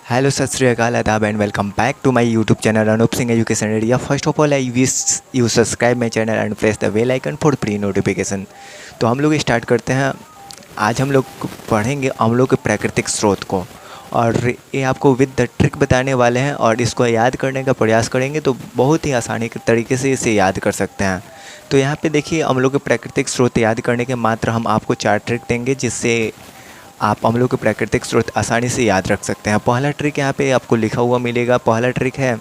Hello सत श्री अकाल आदाब and welcome back to my YouTube channel Anoop Singh education area. First of all I wish you subscribe my channel and press the bell icon for pre notification. तो हम लोग start करते हैं। आज हम लोग पढ़ेंगे अम्लों के प्राकृतिक स्रोत को, और ये आपको विद द ट्रिक बताने वाले हैं और इसको याद करने का प्रयास करेंगे तो बहुत ही आसानी के तरीके से इसे याद कर सकते हैं। तो यहाँ पे देखिए, अम्लों के प्राकृतिक स्रोत याद करने के मात्र हम आपको 4 ट्रिक देंगे जिससे आप अम्लों के प्राकृतिक स्रोत आसानी से याद रख सकते हैं। पहला ट्रिक यहाँ पे आपको लिखा हुआ मिलेगा। पहला ट्रिक है,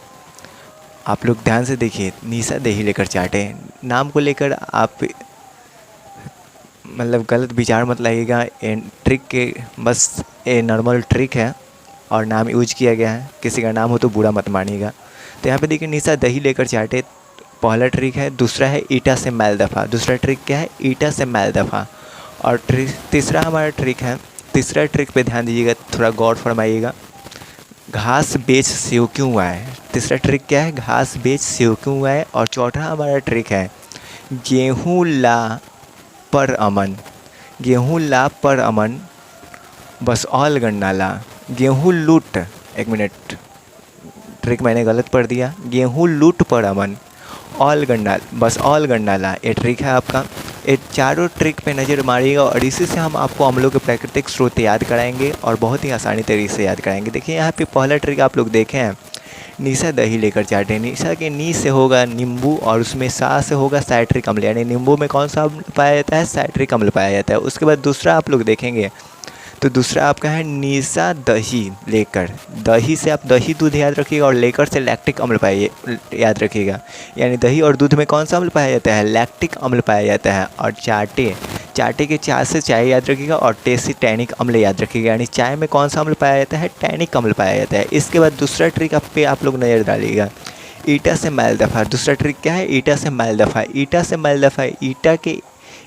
आप लोग ध्यान से देखिए, निशा दही लेकर चाटे। नाम को लेकर आप मतलब गलत विचार मत लाइएगा। ट्रिक के बस ये नॉर्मल ट्रिक है और नाम यूज किया गया है, किसी का नाम हो तो बुरा मत मानिएगा। तो यहाँ पे देखिए, निशा दही लेकर चाटे, पहला ट्रिक है। दूसरा है ईटा से मैल दफ़ा। दूसरा ट्रिक क्या है? ईटा से मैल दफ़ा। और तीसरा हमारा ट्रिक है, तीसरा ट्रिक पे ध्यान दीजिएगा, थोड़ा गौर फरमाइएगा। घास बेच सेव क्यों आए? तीसरा ट्रिक क्या है? घास बेच सेव क्यों आए। और चौथा हमारा ट्रिक है, गेहूँ ला पर अमन। गेहूँ ला पर अमन बस ऑल गन्ना ला। गेहूँ लूट, एक मिनट, ट्रिक मैंने गलत पढ़ दिया। गेहूँ लूट पर अमन ऑल गन्ना, बस ऑल गन्ना ला, ये ट्रिक है आपका। ये चारों ट्रिक पे नज़र मारिएगा और इसी से हम आपको अम्लों के प्राकृतिक स्रोत याद कराएंगे और बहुत ही आसानी तरीके से याद कराएंगे। देखिए यहाँ पे पहला ट्रिक आप लोग देखें हैं, निशा दही लेकर चाटे। निशा के नी से होगा नींबू और उसमें सा से होगा साइट्रिक अम्ल, यानी नींबू में कौन सा अम्ल पाया जाता है? साइट्रिक अम्ल पाया जाता है। उसके बाद दूसरा आप लोग देखेंगे तो दूसरा आपका है निशा दही लेकर। दही से आप दही दूध याद रखिएगा और लेकर से लैक्टिक अम्ल पाइए याद रखिएगा, यानी दही और दूध में कौन सा अम्ल पाया जाता है? लैक्टिक अम्ल पाया जाता है। और चाटे, चाटे के चा से चाय याद रखिएगा और टे से टैनिक अम्ल याद रखिएगा, यानी चाय में कौन सा अम्ल पाया जाता है? टैनिक अम्ल पाया जाता है। इसके बाद दूसरा ट्रिक आप लोग नज़र डालिएगा, ईटा से मैल दफ़ा। दूसरा ट्रिक क्या है? ईटा से मैल दफ़ा। ईटा से मैल दफ़ा, ईटा के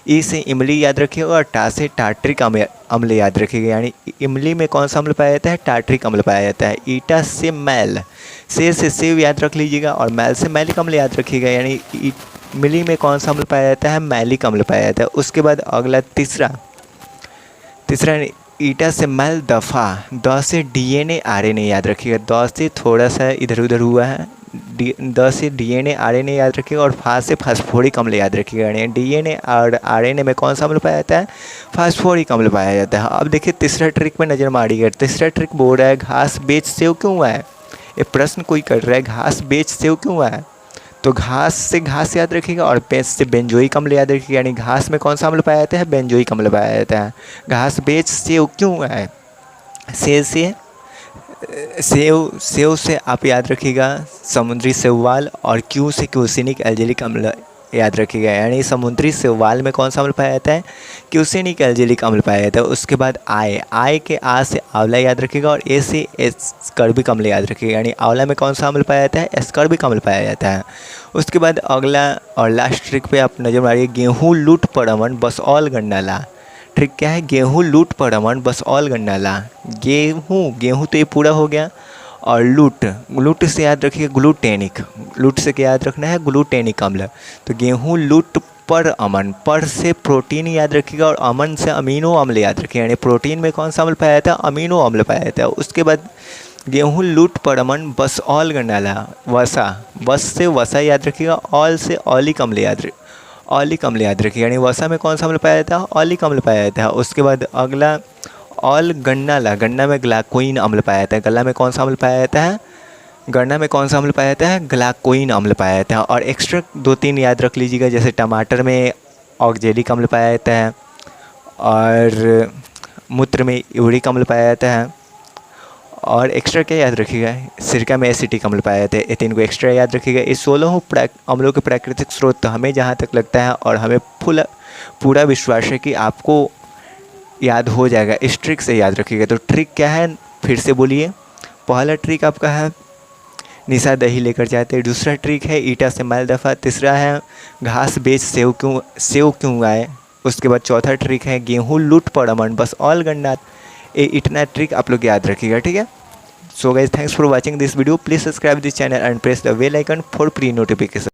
ई से इमली याद रखिएगा और टा से टार्ट्रिक अम्ल याद रखिएगा, यानी इमली में कौन सा अम्ल पाया जाता है? टार्ट्रिक अम्ल पाया जाता है। ईटा से मैल, से सेव याद रख लीजिएगा और मैल से मैलिक अम्ल याद रखिएगा, यानी इमली में कौन सा अम्ल पाया जाता है? मैलिक अम्ल पाया जाता है। उसके बाद अगला तीसरा ईटा से मैल दफ़ा, द से डीएनए आरएनए याद रखिएगा। द से थोड़ा सा इधर उधर हुआ है, द से डीएनए आरएनए याद रखिएगा और फा से फास्फोरिक अम्ल याद रखिएगा, यानी डीएनए और आरएनए में कौन सा अम्ल पाया जाता है? फास्फोरिक अम्ल पाया जाता है। अब देखिए तीसरा ट्रिक पे नज़र मारिएगा। तीसरा ट्रिक बोल रहा है, घास बेच सेव क्यों आए? ये प्रश्न कोई कर रहा है, घास बेच सेव क्यों आए? तो घास से घास याद रखिएगा और बेच से बेंजोइक अम्ल याद रखिएगा, यानी घास में कौन सा अम्ल पाया जाता है? बेंजोइक अम्ल पाया जाता है। घास बेच सेव क्यों आए? से सेव से आप याद रखिएगा समुद्री शैवाल, और क्यू से क्यूसिनिक एल्जिलिक अम्ल याद रखिएगा, यानी समुद्री शैवाल में कौन सा अम्ल पाया जाता है? क्यूसिनिक एल्जिलिक अम्ल पाया जाता है। उसके बाद आय के आ से आंवला याद रखिएगा और ए से एस्कर्बिक अम्ल याद रखिएगा, यानी आंवला में कौन सा अम्ल पाया जाता है? एस्कर्बिक अम्ल पाया जाता है। उसके बाद अगला और लास्ट ट्रिक पे आप नज़र मारिए, गेहूँ लूट पर अमन बस ऑल गन्ना ला। ट्रिक क्या है? गेहूँ लूट पर अमन बस ऑल गन्ना ला। गेहूँ तो ये पूरा हो गया, और लूट से याद रखिए ग्लूटेनिक। लूट से क्या याद रखना है? ग्लूटेनिक अम्ल। तो गेहूँ लूट पर अमन, पर से प्रोटीन याद रखिएगा और अमन से अमीनो अम्ल याद रखिएगा, यानी प्रोटीन में कौन सा अम्ल पाया जाता है? अमीनो अम्ल पाया जाता है। उसके बाद गेहूँ लूट पर अमन बस ऑल गन्ना ला। वसा, बस से वसा याद रखिएगा, ऑल से ऑलिक अम्ल ऑलिक अम्ल याद रखिएगा, यानी वसा में कौन सा अम्ल पाया जाता है? ऑलिक अम्ल पाया जाता है। उसके बाद अगला ऑल गन्ना ला, गन्ना में ग्लाइकोइन अम्ल पाया जाता है। गला में कौन सा अम्ल पाया जाता है? गन्ना में कौन सा अम्ल पाया जाता है? ग्लाइकोइन अम्ल पाया जाता है। और एक्स्ट्रा 2-3 याद रख लीजिएगा, जैसे टमाटर में ऑक्जेलिक अम्ल पाया जाता है और मूत्र में यूरिक अम्ल पाया जाता है। और एक्स्ट्रा क्या याद रखिएगा? सिरका में एसिटिक अम्ल पाया जाता है। ये 3 को एक्स्ट्रा याद रखिएगा। ये 16 अम्लों के प्राकृतिक स्रोत हमें जहाँ तक लगता है और हमें पूरा विश्वास है कि आपको याद हो जाएगा। इस ट्रिक से याद रखिएगा। तो ट्रिक क्या है, फिर से बोलिए। पहला ट्रिक आपका है निशा दही लेकर जाते हैं। दूसरा ट्रिक है ईटा से मैल दफ़ा। तीसरा है घास बेच सेव क्यों आए। उसके बाद चौथा ट्रिक है गेहूँ लूट पर अमन बस ऑल गन्ना। इतना ट्रिक आप लोग याद रखिएगा, ठीक है। So guys, thanks for watching this video. Please subscribe this channel and press the bell icon for pre notification.